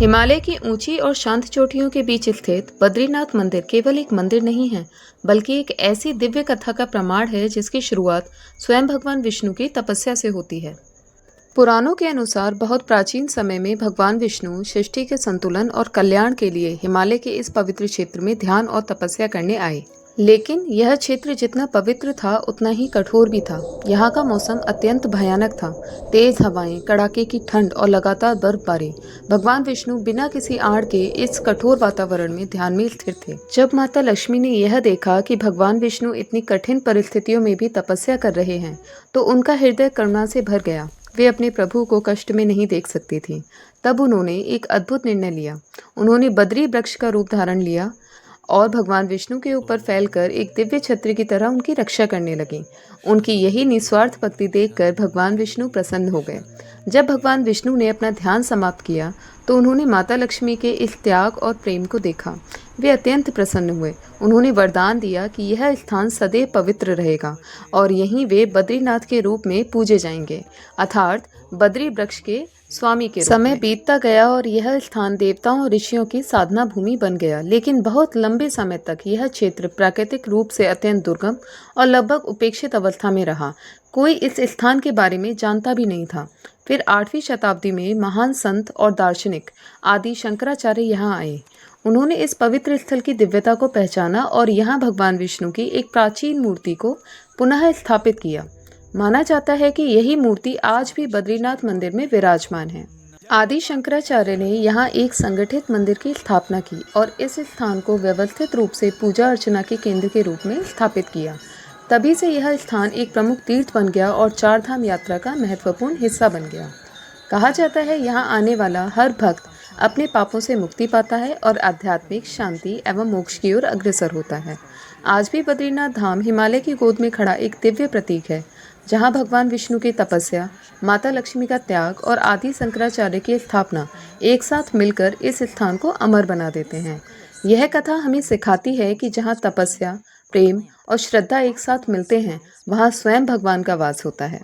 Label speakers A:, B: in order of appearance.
A: हिमालय की ऊंची और शांत चोटियों के बीच स्थित बद्रीनाथ मंदिर केवल एक मंदिर नहीं है, बल्कि एक ऐसी दिव्य कथा का प्रमाण है जिसकी शुरुआत स्वयं भगवान विष्णु की तपस्या से होती है। पुराणों के अनुसार बहुत प्राचीन समय में भगवान विष्णु सृष्टि के संतुलन और कल्याण के लिए हिमालय के इस पवित्र क्षेत्र में ध्यान और तपस्या करने आए। लेकिन यह क्षेत्र जितना पवित्र था उतना ही कठोर भी था। यहाँ का मौसम अत्यंत भयानक था। तेज हवाएं, कड़ाके की ठंड और लगातार बर्फबारी। भगवान विष्णु बिना किसी आड़ के इस कठोर वातावरण में ध्यान में स्थिर थे। जब माता लक्ष्मी ने यह देखा कि भगवान विष्णु इतनी कठिन परिस्थितियों में भी तपस्या कर रहे हैं, तो उनका हृदय करुणा से भर गया। वे अपने प्रभु को कष्ट में नहीं देख सकती थी। तब उन्होंने एक अद्भुत निर्णय लिया। उन्होंने बद्री वृक्ष का रूप धारण लिया और भगवान विष्णु के ऊपर फैलकर एक दिव्य छत्र की तरह उनकी रक्षा करने लगी। उनकी यही निस्वार्थ भक्ति देखकर भगवान विष्णु प्रसन्न हो गए। जब भगवान विष्णु ने अपना ध्यान समाप्त किया तो उन्होंने माता लक्ष्मी के इस त्याग और प्रेम को देखा। वे अत्यंत प्रसन्न हुए। उन्होंने वरदान दिया कि यह स्थान सदैव पवित्र रहेगा और यहीं वे बद्रीनाथ के रूप में पूजे जाएंगे, अर्थात बद्री वृक्ष के स्वामी के रूप में। समय बीतता गया और यह स्थान देवताओं और ऋषियों की साधना भूमि बन गया, लेकिन बहुत लंबे समय तक यह क्षेत्र प्राकृतिक रूप से अत्यंत दुर्गम और लगभग उपेक्षित अवस्था में रहा। कोई इस स्थान के बारे में जानता भी नहीं था। फिर 8वीं शताब्दी में महान संत और दार्शनिक आदि शंकराचार्य यहाँ आए। उन्होंने इस पवित्र स्थल की दिव्यता को पहचाना और यहाँ भगवान विष्णु की एक प्राचीन मूर्ति को पुनः स्थापित किया। माना जाता है कि यही मूर्ति आज भी बद्रीनाथ मंदिर में विराजमान है। आदि शंकराचार्य ने यहाँ एक संगठित मंदिर की स्थापना की और इस स्थान को व्यवस्थित रूप से पूजा अर्चना के केंद्र के रूप में स्थापित किया। तभी से यह स्थान एक प्रमुख तीर्थ बन गया और चारधाम यात्रा का महत्वपूर्ण हिस्सा बन गया। कहा जाता है यहाँ आने वाला हर भक्त अपने पापों से मुक्ति पाता है और आध्यात्मिक शांति एवं मोक्ष की ओर अग्रसर होता है। आज भी बद्रीनाथ धाम हिमालय की गोद में खड़ा एक दिव्य प्रतीक है, जहाँ भगवान विष्णु की तपस्या, माता लक्ष्मी का त्याग और आदि शंकराचार्य की स्थापना एक साथ मिलकर इस स्थान को अमर बना देते हैं। यह कथा हमें सिखाती है कि जहाँ तपस्या, प्रेम और श्रद्धा एक साथ मिलते हैं, वहाँ स्वयं भगवान का वास होता है।